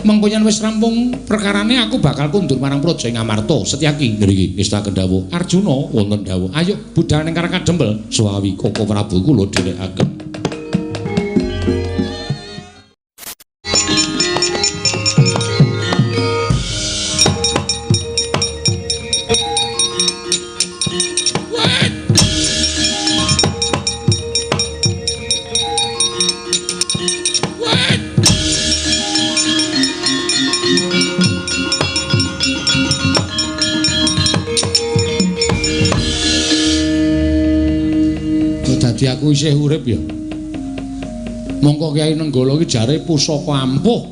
Speaker 1: Mengko yen wis rampung perkarane aku bakal kundur marang Praja Ngamarta. Setyaki ngriki ngestakaken dawuh. Arjuna wonten dawuh. Ayo budal ning Karang Kadempel suwawi Koko Prabu kula dherekaken. Aku isih urip ya. Mongko Kyai Nenggala iki jare pusaka ampuh.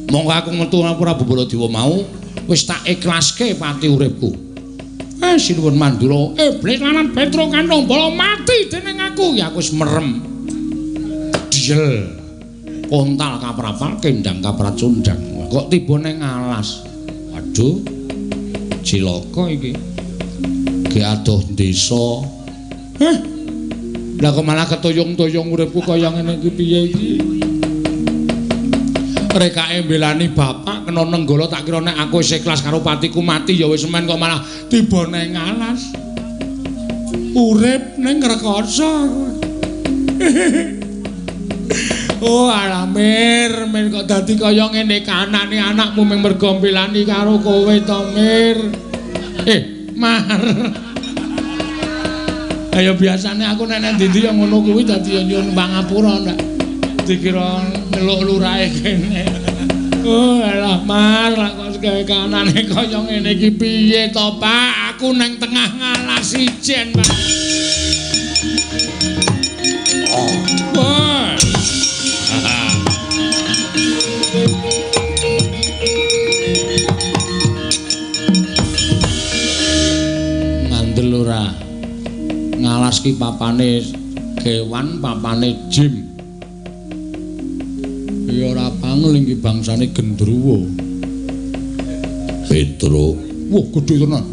Speaker 1: Mongko aku metu Prabu Baladewa mau wis tak ikhlaske pati uripku. Sinuwun Mandura, iblis lan Petruk kantong bala mati dening aku. Ya aku wis merem. Diel. Kontal kaprapal kendang Kapracundang. Kok tiba ning alas. Waduh. Cilaka iki. Ki adoh desa. Lah kok malah ketoyong-toyong uripku kaya ngene iki piye iki? Rekake mbelani bapak kena Nenggala tak kira nek aku wis ikhlas karo patiku mati ya wis men kok malah tiba ning alas. Urip ning rekoso. Oh alamir, men kok dadi kaya ngene kanane anakmu mung mergo mbelani karo kowe to, Mir. Mar. Ayo biasane aku nek ndi-ndi ya ngono kuwi dadi nyuwun pangapura ndak dikira neluk lurahe kene. Oh alah Mar, kok gawe kanane kaya ngene iki piye to, Pak? Aku nang tengah ngalas ijen, Pak. Oh. Ngandel ora. Ngalas ki papane kewan, papane jim. Ya ora pangel iki bangsane gendruwo. Petruk. Wah, gedhe tenan.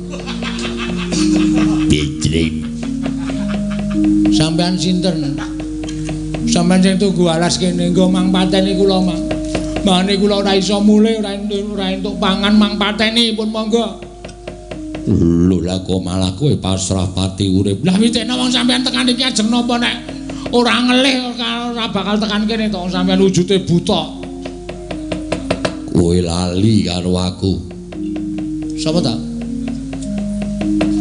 Speaker 1: Petrim. Sampean sinten? Sampean sing tuku alas kene nggo mang pateni kula, Mang. Mane kula ora iso mulih, ora entuk pangan mang pateni pun monggo. Lho lah kok malah kowe pasrah pati urip. Lah witekno wong sampean tekan iki ajeng napa nek ora ngelih ora bakal tekan kene to wong sampean wujude buta. Kowe lali karo aku. Sapa ta?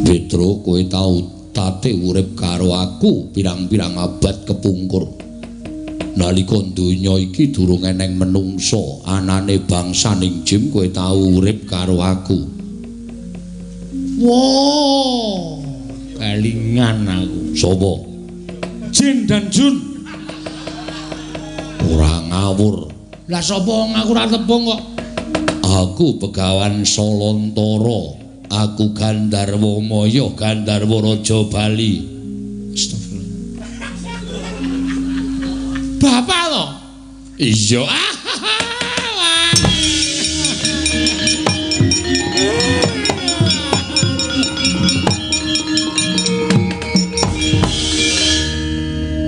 Speaker 1: Petruk kowe tau
Speaker 2: tate urip karo aku pirang-pirang abad kepungkur. Nalika donya iki durung eneng menungsa, anane bangsaning jin kowe tau urip karo aku.
Speaker 1: Wow, kelingan aku.
Speaker 2: Sapa?
Speaker 1: Jin dan Jun.
Speaker 2: Ora ngawur.
Speaker 1: Lah sapa ngaku ora tepung kok?
Speaker 2: Aku Begawan Salantara. Aku Gandharwa Maya, Gandharwa Raja Bali.
Speaker 1: Astagfirullah. Bapak to?
Speaker 2: Iya.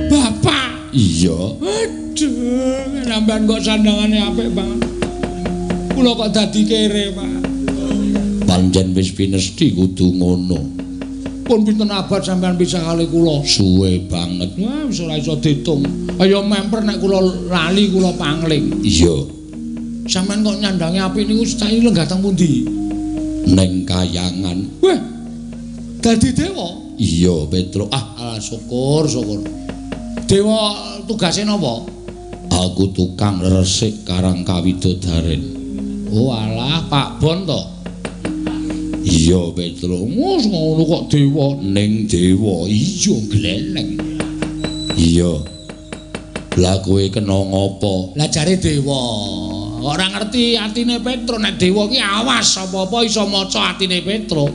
Speaker 1: Bapak.
Speaker 2: Iya.
Speaker 1: Aduh, sampean kok sandangane apik banget. Kula kok dadi kere, Pak.
Speaker 2: Panjen wis pinesti kudu ngono.
Speaker 1: Pun pinten abad sampean pisah kali kula?
Speaker 2: Suwe banget.
Speaker 1: Wah, wis ora iso diitung. Ayo memper nek kula lali kula pangling.
Speaker 2: Iya.
Speaker 1: Sampean kok nyandangi apik niku cah lenggah teng pundi?
Speaker 2: Ning Kayangan.
Speaker 1: Wah. Dadi dewa?
Speaker 2: Iya, Petro.
Speaker 1: Alah syukur. Dewa tugase napa?
Speaker 2: Aku tukang resik Karang Kawidodaren.
Speaker 1: Oh alah, Pak Bon to.
Speaker 2: Iya, Petro.
Speaker 1: Mus ngono kok dewa.
Speaker 2: Ning dewa iya gleleng. Iya. Lah kowe kena ngopo?
Speaker 1: Lah jare dewa. Ora ngerti atine Petro nek dewa ki awas apa-apa iso maca atine Petro.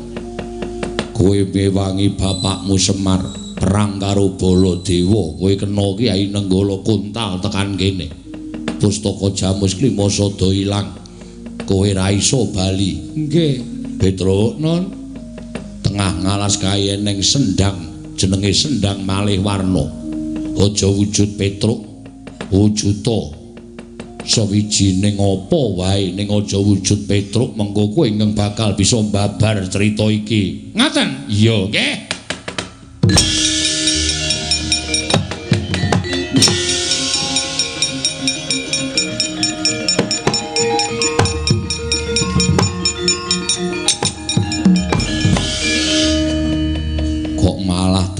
Speaker 2: Kowe mewangi bapakmu Semar perang karo Baladewa. Kowe kena Kyai Nenggala Kuntal tekan kene. Pustaka Jamus Klima sada ilang. Kowe ra iso bali.
Speaker 1: Nggih.
Speaker 2: Petro, non tengah ngalas kaya neng sendang jenenge sendang malih warna. Aja wujud Petruk, wujuda sawijining apa wae ning aja wujud Petruk, mengko kowe ingkang bakal bisa mbabar cerita iki.
Speaker 1: Ngaten?
Speaker 2: Iya, nggih.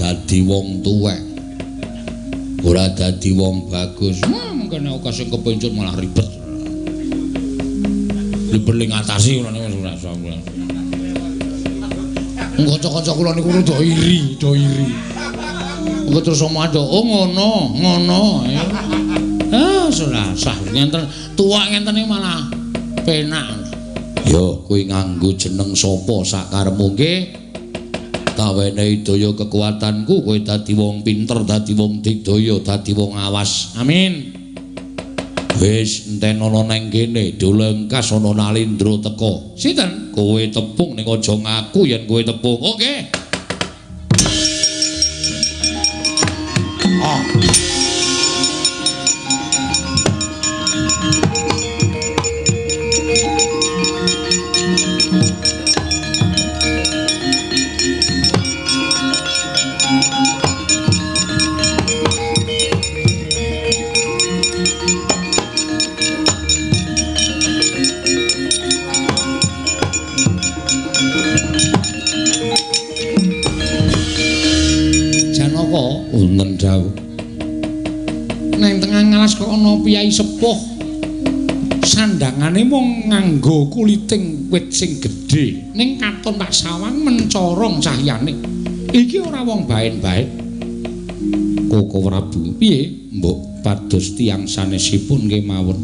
Speaker 2: Dadi wong tuwek ora dadi wong bagus.
Speaker 1: Mengkene oka sing kepencur malah ribet. Ribet ngatasi ngono wis ora iso. Kanca-kanca kula niku do iri. Engko terus omado, oh ngono. Ora sah ngenten tuwak ngenten iki malah penak.
Speaker 2: Yo, kowe nganggo jeneng sapa sakarepmu nggih? Tawenehi daya kekuatanku, kowe dadi wong pinter, dadi wong digdaya, dadi wong awas.
Speaker 1: Amin.
Speaker 2: Wis enten ana nang kene, Dolengkas ana Nalindra teka.
Speaker 1: Sinten?
Speaker 2: Kowe tepung ning aja ngaku yen kowe tepung. Oke. Ah. Wonten dawuh.
Speaker 1: Neng tengah ngalas kok ana piyai sepuh. Sandangane mung nganggo kuliting wit sing gedhe. Ning katon tak sawang mencorong cahyane. Iki ora wong baen-baen.
Speaker 2: Koko Prabu.
Speaker 1: Piye?
Speaker 2: Mbok pados tiyang sanesipun nggih mawon.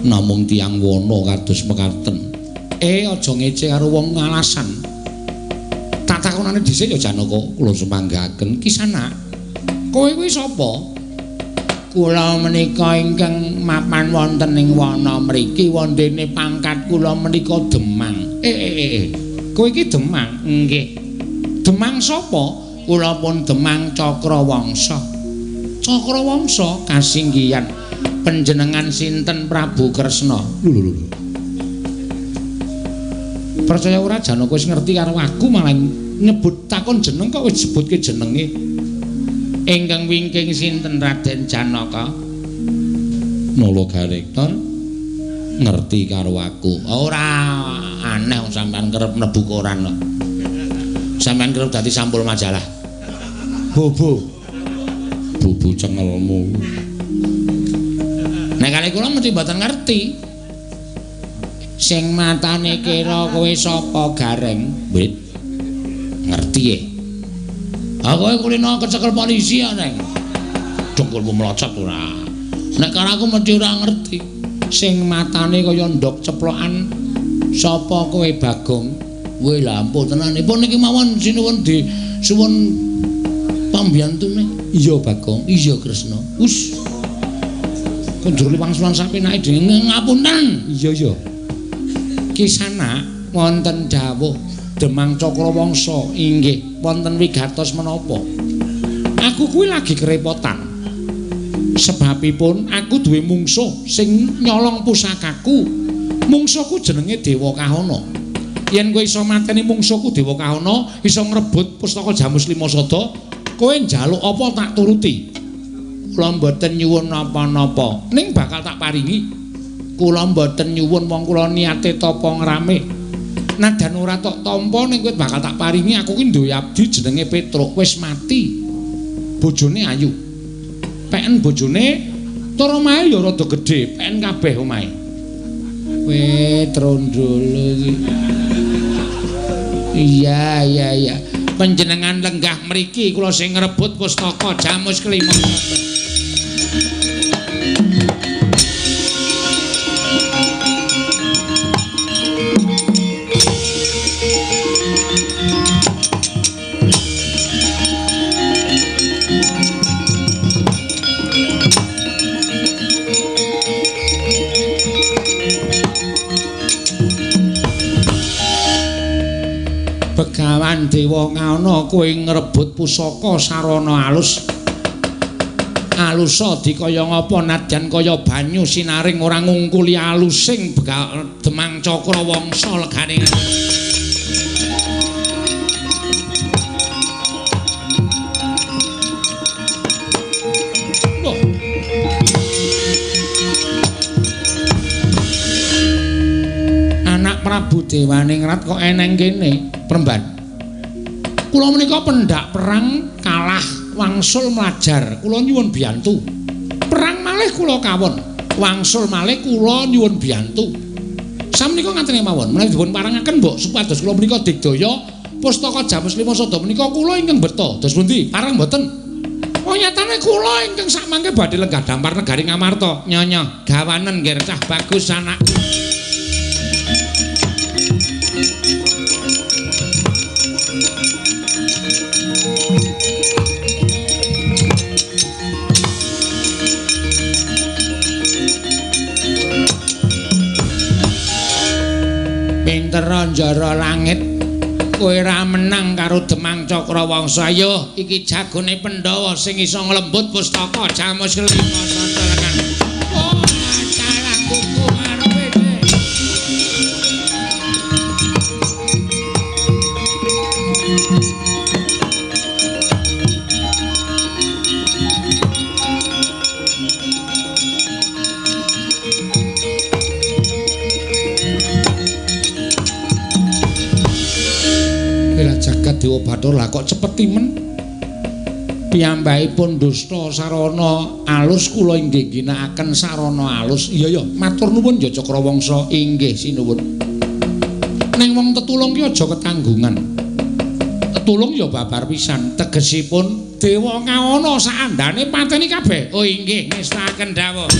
Speaker 2: Namung tiyang wana kados mekaten.
Speaker 1: Aja ngece karo wong ngalasan. Tak takonane dhisik ya Janaka, kula sumanggaken Kisana. Kowe kuwi sapa? Kula menika ingkang mapan wonten ing wana mriki wondene pangkat kula menika Demang. Kowe iki Demang? Nggih. Demang sapa? Kula pun Demang Cakrawangsa. Cakrawangsa kasinggihan panjenengan sinten Prabu Kresna?
Speaker 2: Lho.
Speaker 1: Percaya ora Janaka wis ngerti karo aku malah nyebut takon jeneng kok wis disebutke jenenge. Ingkang wingking sinten Raden Janaka?
Speaker 2: Nalagareka ngerti karo aku.
Speaker 1: Ora aneh sampean kerep mlebu koran kok. Sampeyan kerep dadi sampul majalah. Bobo. Bubu cengelmu. Nek kali kula mesti mboten ngerti. Sing matane kira kowe sapa Gareng? Wit. Ngerti ya? Kowe kulino kecekel polisi ya, Neng. Dongkulmu melocot ora. Nek karo aku mesti ora ngerti. Sing matane kaya ndok ceplokan sapa kowe Bagong? Weh lha ampun tenanipun niki mawon sinuwun disuwun pambiyantune. Iya Bagong, iya Kresna. Wus. Kunjur liwangsulan sapenake dhewe ngapunten. Iya. Kisana wonten dawuh Demang Cakrawangsa inggih wonten wigatos menapa? Aku kuwi lagi kerepotan. Sebabipun aku duwe mungsuh sing nyolong pusakaku. Mungsuhku jenenge Dewa Kahana. Yen kowe iso mateni mungsuhku Dewa Kahana, iso ngrebut pustaka Jamus Lima Sada, kowe njaluk apa tak turuti. Kula mboten nyuwun napa-napa, ning bakal tak paringi. Kula mboten nyuwun wong kula niate tapa ngrame. Nadan ora tok tampa ning kowe bakal tak paringi. Aku ki duwe abdi jenenge Petruk, wis mati. Bojone ayu. Peken bojone tur omahe ya rada gedhe, peken kabeh omahe. Trondolo iki. Iya. Panjenengan lenggah mriki kula sing ngrebut pustaka Jamus Kelima. Begawan Dewa Kahana kowe ngrebut pusaka sarana alus. Alusa dikaya ngapa nadyan kaya banyu sinaring ora ngungkuli alusing Demang Cakrawangsa legane. Anak Prabu Dewaningrat kok eneng kene. Peremban. Kula menika pendak perang kalah wangsul mlajar. Kula nyuwun biyantu. Perang malih kula kawon. Wangsul malih kula nyuwun biyantu. Samenika ngaten mawon. Menawi dipun parangaken mbok supados kula menika digdaya pustaka Jamus Lima Sada menika kula ingkang beta. Dos pundi? Parang mboten. Oh nyatane kula ingkang sakmangke badhe lenggah dampar negari Ngamarta. Nyonya gawanen nggih cah bagus anak. Pinter njara langit kowe ra menang karo Demang Cakrawangsa. Ayo iki jagone Pandhawa sing iso nglembut pustaka Jamus Kelima Sada. Oh, dalang kuku arepe. Jagat Dewa Bathara lah kok cepet timen. Piyambakipun dusta sarana alus kula inggih ginakaken sarana alus. Iya matur nuwun ya Cakrawangsa inggih sinuwun. Ning wong tetulung ki aja ketanggungan. Tetulung ya babar pisan. Tegesipun Dewa Kahana saandane pateni kabeh. Oh inggih ngestaken dawuh.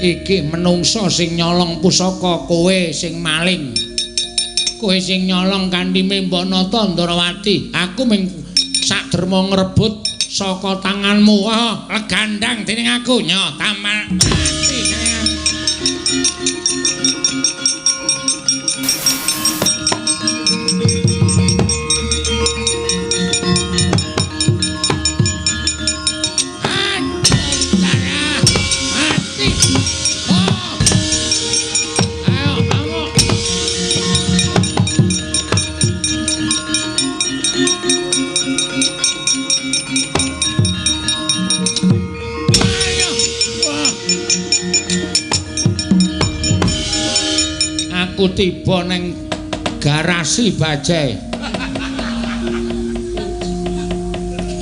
Speaker 1: Iki menungsa sing nyolong pusaka, kowe sing maling. Kowe sing nyolong kanthi Membanata Ndrawati. Aku mung sakderma ngrebut saka tanganmu. Oh, legandang dening aku nyo tamal. aku tiba ning garasi bajai.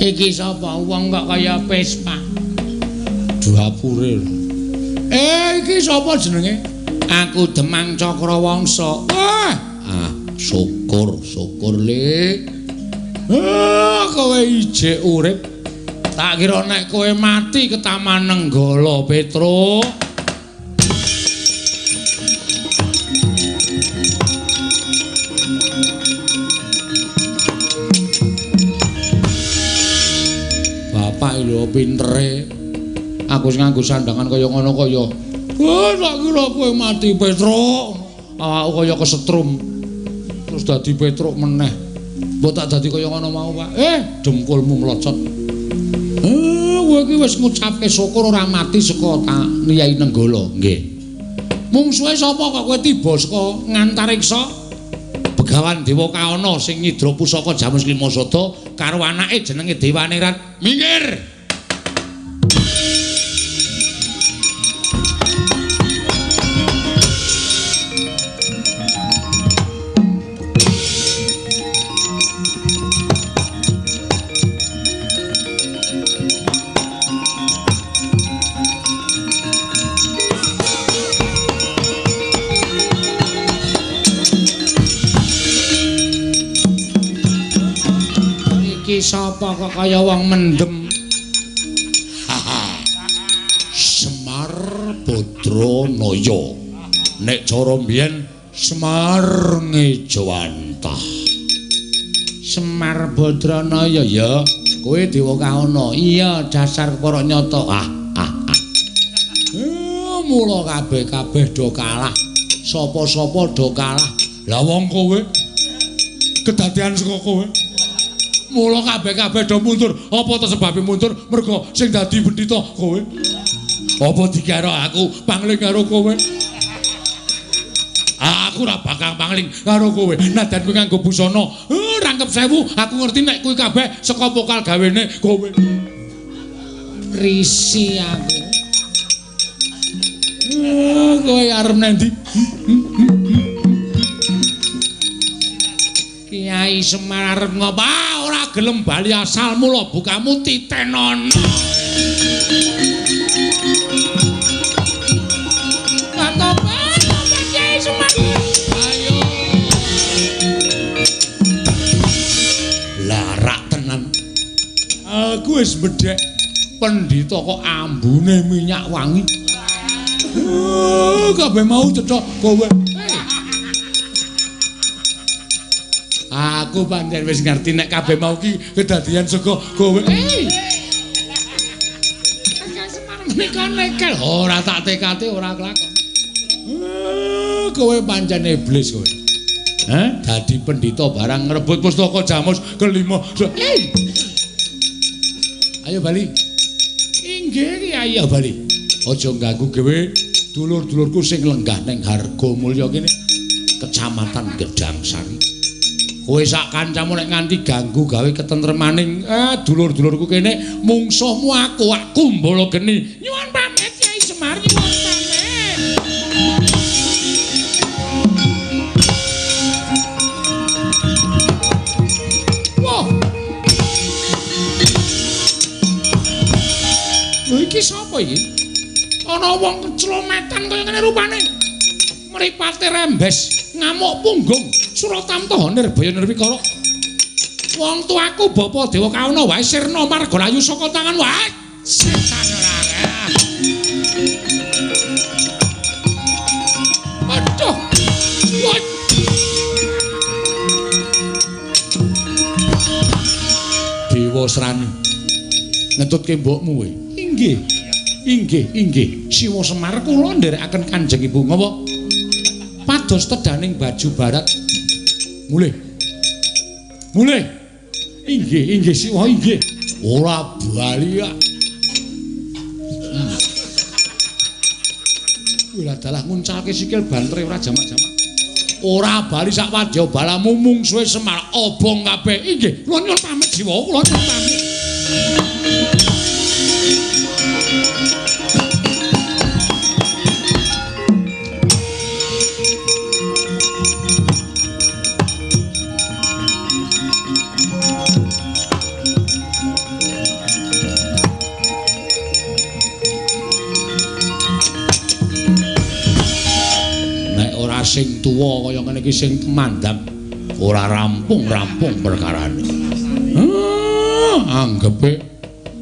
Speaker 1: Iki sapa wong kok kaya Vespa?
Speaker 2: Dapure.
Speaker 1: Iki sapa jenenge? Aku Demang Cakrawangsa. Wah,
Speaker 2: syukur Le.
Speaker 1: Kowe ijek urip. Tak kira nek kowe mati ke Taman Nenggala, Petro. Bapak lho pintere. Aku sing nganggo sandangan kaya ngono kaya. Tak kira kowe mati, Petro. Awakku kaya kesetrum. Terus dadi Petruk meneh. Mbok tak dadi kaya ngono mau, Pak. Dengkulmu mlocot. Kowe iki wis ngucapke syukur ora mati saka Nyai Nenggala. Nggih. Mungsuhe sapa kok kowe tiba saka Ngantariksa? Begawan Dewa Kaana sing nyidra pusaka Jamus Klimasada karo anake jenenge Dewanirat. Minggir. Sapa kok kaya wong mendem?
Speaker 2: Semar Badranaya. Nek cara mbiyen Semar Ngejawantah.
Speaker 1: Semar Badranaya ya. Kowe Dewa Kaana. Iya, dasar para nyata. Mula kabeh-kabeh do kalah. Sapa-sapa do kalah.
Speaker 2: Lah wong kowe kedadean saka kowe.
Speaker 1: Mula kabeh-kabeh do mundur. Apa to sebabe mundur? Mergo sing dadi bendhita kowe.
Speaker 2: Apa dikira aku pangling karo kowe?
Speaker 1: Aku ora bakal pangling karo kowe. Nadan kowe nganggo busana, rangkep 1000, aku ngerti nek kowe kabeh saka vokal gawene kowe. Risi aku. Kowe arep nendi? Kiai Semar arep ngopo? Ora gelem bali asal mula bukamu titenono. Apa Kiai Semar? Ayo.
Speaker 2: Larak tenan.
Speaker 1: Aku wis bedhek pendhita kok ambune minyak wangi. Kabeh mau cethok kowe. Aku pancen wis ngerti nek kabeh mau ki kedadian saka kowe. Menika nekel ora tak tekate ora kelakon. Kowe pancen iblis kowe. Dadi pendhita barang ngrebut pustaka Jamus kelima. Ayo bali. Inggih Kyai bali. Aja ganggu gawe dulur-dulurku sing lenggah ning Hargamulya kene. Kecamatan Gedangsari. Kowe sak kancamu nek nganti ganggu gawe ketentremaning dulur-dulurku kene mungsuhmu aku kumbala geni. Nyuwun pamit Kyai Semar, nyuwun pamit. Wah. Lho iki sapa iki? Ana wong keclometan kaya ngene rupane. Mripate rembes, ngamuk punggung, Suratamtaha Nirbaya Nirwikara. Wong tuaku Bapak Dewa Kaana wae sirna margalayu saka tangan wae. Setan ora. Aduh. Dewa Srani. Ngetutke mbokmu kowe. Inggih. Inggih. Siwa Semar kula nderekaken Kanjeng Ibu ngapa? Pados tedaning baju barat. Mulih. Inggih siwa inggih. Ora bali ya. Ora dalah nguncalke sikil bantre ora jamak-jamak. Ora bali sak wadya balamu mungsuhe Semar obong kabeh. Inggih, kula nyuwun pamit siwa, kula nyuwun pamit. sing tuwa kaya ngene iki sing mandhap ora rampung-rampung perkarane.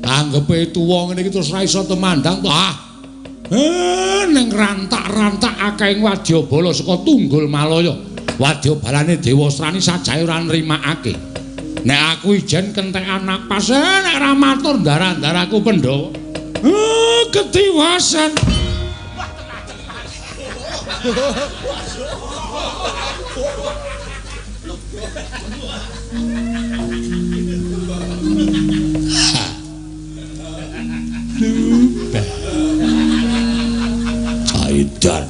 Speaker 1: Anggepe tuwa ngene iki terus ra iso temandang to. Ning rantak-rantak akeh wadyabala saka Tunggul Malaya. Wadyabalane Dewa Srani sajae ora nrimakake. Nek aku ijen kentek anak pas nek ra matur ndara-ndaraku Pandhawa. Ketiwasan. Aidan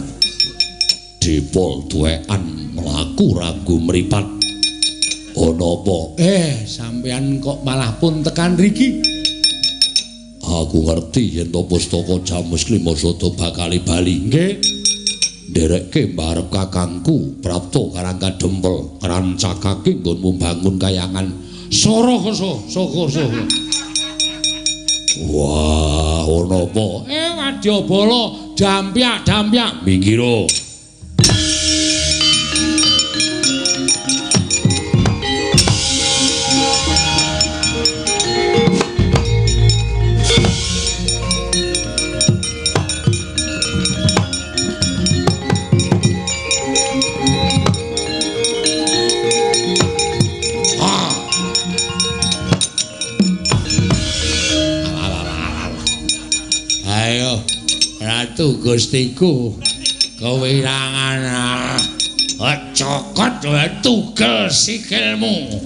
Speaker 1: dipol duwekan mlaku ragu mripat ana apa sampean kok malah pun tekan riki. Aku ngerti yen to pustaka Jamus Klimasada bakal bali. Nggih. Nderekke mbarep kakangku prapta Karangga Dempel ngrancakake nggonmu bangun kayangan Sarakasa. Wah, ana apa? Wadyabala dampyak minggiro. Ratu Gustiku kewirangan cokot tugel sikilmu.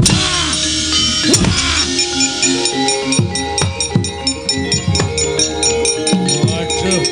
Speaker 1: Waduh.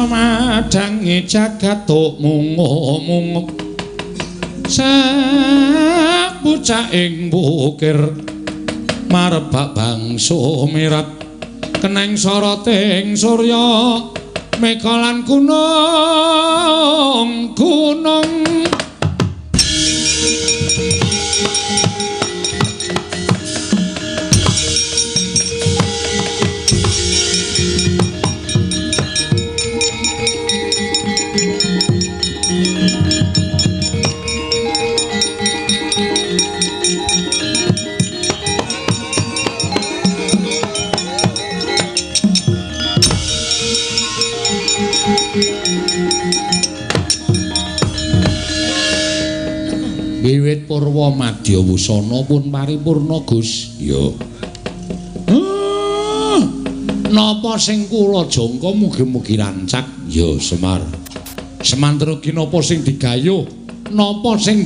Speaker 1: Madangi jagat mungo-mungo sapucak ing bukir marebak bangsa mirat keneng soroting surya mekalan gunung wiwit purwa madya wusana pun paripurna Gus. Ya. Napa sing kula jangka mugi-mugi rancak? Ya Semar. Semantrugi napa sing digayuh? Napa sing